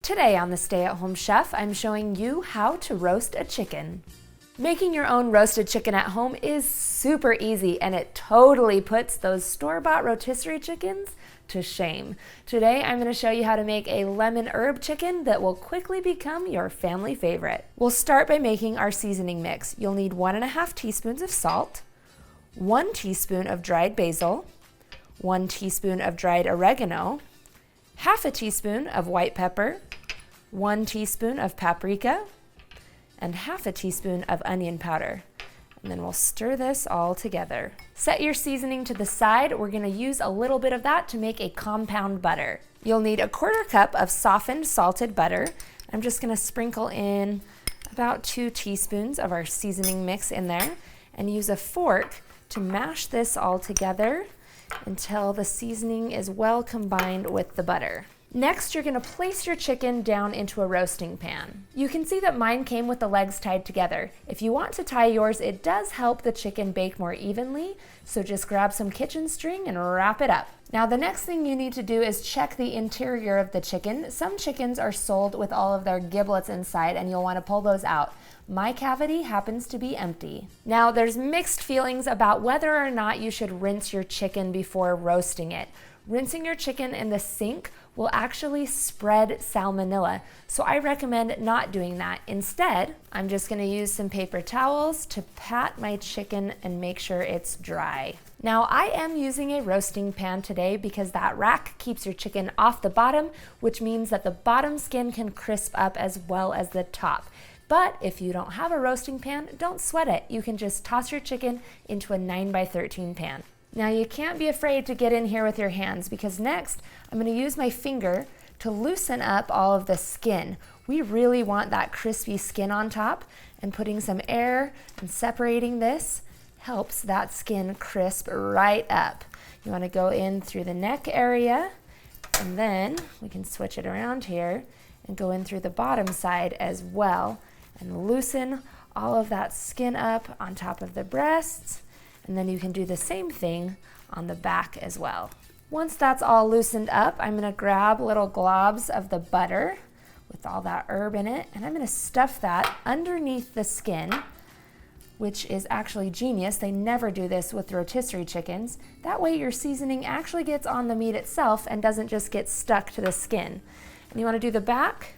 Today on the Stay at Home Chef, I'm showing you how to roast a chicken. Making your own roasted chicken at home is super easy, and it totally puts those store-bought rotisserie chickens to shame. Today I'm going to show you how to make a lemon herb chicken that will quickly become your family favorite. We'll start by making our seasoning mix. You'll need 1.5 teaspoons of salt, 1 teaspoon of dried basil, 1 teaspoon of dried oregano, half a teaspoon of white pepper, 1 teaspoon of paprika, and half a teaspoon of onion powder. And then we'll stir this all together. Set your seasoning to the side. We're going to use a little bit of that to make a compound butter. You'll need 1/4 cup of softened salted butter. I'm just going to sprinkle in about 2 teaspoons of our seasoning mix in there and use a fork to mash this all together until the seasoning is well combined with the butter. Next, you're going to place your chicken down into a roasting pan. You can see that mine came with the legs tied together. If you want to tie yours, it does help the chicken bake more evenly, so just grab some kitchen string and wrap it up. Now, the next thing you need to do is check the interior of the chicken. Some chickens are sold with all of their giblets inside, and you'll want to pull those out. My cavity happens to be empty. Now, there's mixed feelings about whether or not you should rinse your chicken before roasting it. Rinsing your chicken in the sink will actually spread salmonella, so I recommend not doing that. Instead, I'm just going to use some paper towels to pat my chicken and make sure it's dry. Now, I am using a roasting pan today because that rack keeps your chicken off the bottom, which means that the bottom skin can crisp up as well as the top. But if you don't have a roasting pan, don't sweat it. You can just toss your chicken into a 9x13 pan. Now, you can't be afraid to get in here with your hands because next I'm going to use my finger to loosen up all of the skin. We really want that crispy skin on top, and putting some air and separating this helps that skin crisp right up. You want to go in through the neck area, and then we can switch it around here and go in through the bottom side as well and loosen all of that skin up on top of the breasts. And then you can do the same thing on the back as well. Once that's all loosened up, I'm going to grab little globs of the butter with all that herb in it, and I'm going to stuff that underneath the skin, which is actually genius. They never do this with rotisserie chickens. That way your seasoning actually gets on the meat itself and doesn't just get stuck to the skin. And you want to do the back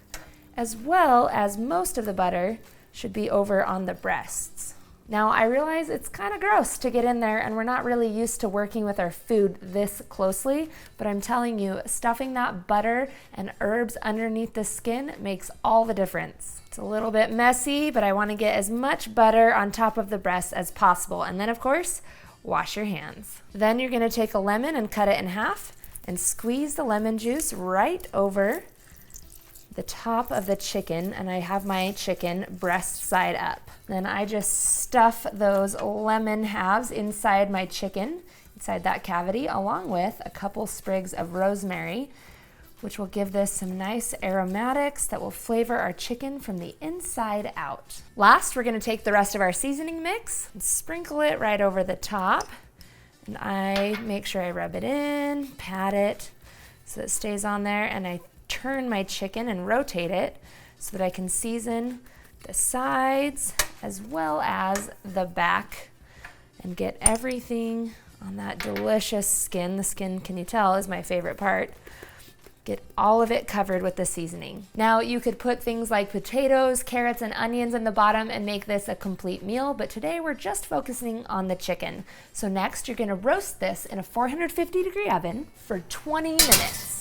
as well as most of the butter should be over on the breasts. Now, I realize it's kind of gross to get in there, and we're not really used to working with our food this closely, but I'm telling you, stuffing that butter and herbs underneath the skin makes all the difference. It's a little bit messy, but I want to get as much butter on top of the breast as possible. And then, of course, wash your hands. Then you're going to take a lemon and cut it in half and squeeze the lemon juice right over the top of the chicken, and I have my chicken breast side up. Then I just stuff those lemon halves inside my chicken, inside that cavity, along with a couple sprigs of rosemary, which will give this some nice aromatics that will flavor our chicken from the inside out. Last, we're going to take the rest of our seasoning mix and sprinkle it right over the top. And I make sure I rub it in, pat it so it stays on there, and I turn my chicken and rotate it so that I can season the sides as well as the back and get everything on that delicious skin. The skin, can you tell, is my favorite part. Get all of it covered with the seasoning. Now, you could put things like potatoes, carrots, and onions in the bottom and make this a complete meal, but today we're just focusing on the chicken. So next, you're gonna roast this in a 450-degree oven for 20 minutes.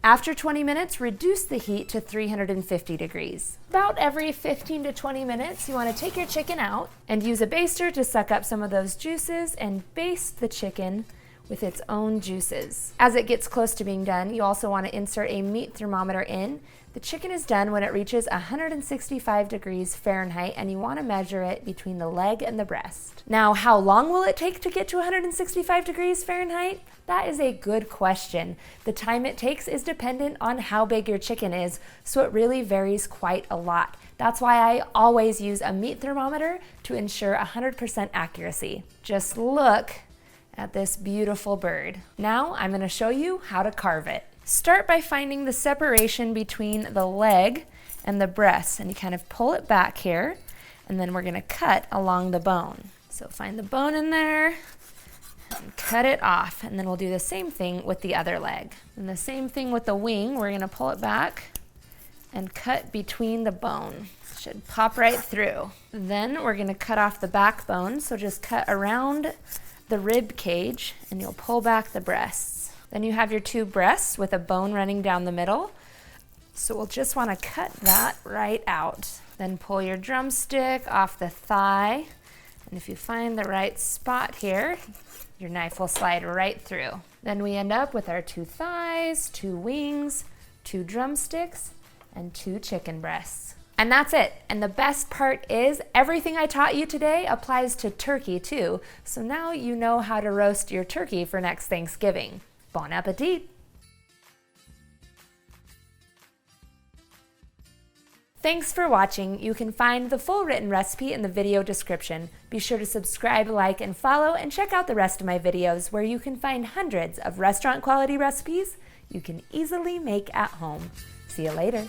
After 20 minutes, reduce the heat to 350 degrees. About every 15 to 20 minutes, you want to take your chicken out and use a baster to suck up some of those juices and baste the chicken with its own juices. As it gets close to being done, you also want to insert a meat thermometer in. The chicken is done when it reaches 165 degrees Fahrenheit, and you want to measure it between the leg and the breast. Now, how long will it take to get to 165 degrees Fahrenheit? That is a good question. The time it takes is dependent on how big your chicken is, so it really varies quite a lot. That's why I always use a meat thermometer to ensure 100% accuracy. Just look at this beautiful bird. Now I'm going to show you how to carve it. Start by finding the separation between the leg and the breast, and you kind of pull it back here, and then we're going to cut along the bone. So find the bone in there and cut it off, and then we'll do the same thing with the other leg. And the same thing with the wing, we're going to pull it back and cut between the bone. Should pop right through. Then we're going to cut off the backbone, so just cut around the rib cage and you'll pull back the breasts. Then you have your two breasts with a bone running down the middle. So we'll just want to cut that right out. Then pull your drumstick off the thigh. And if you find the right spot here, your knife will slide right through. Then we end up with our two thighs, two wings, two drumsticks, and two chicken breasts. And that's it. And the best part is everything I taught you today applies to turkey too. So now you know how to roast your turkey for next Thanksgiving. Bon appetit! Thanks for watching. You can find the full written recipe in the video description. Be sure to subscribe, like, and follow, and check out the rest of my videos where you can find hundreds of restaurant quality recipes you can easily make at home. See you later.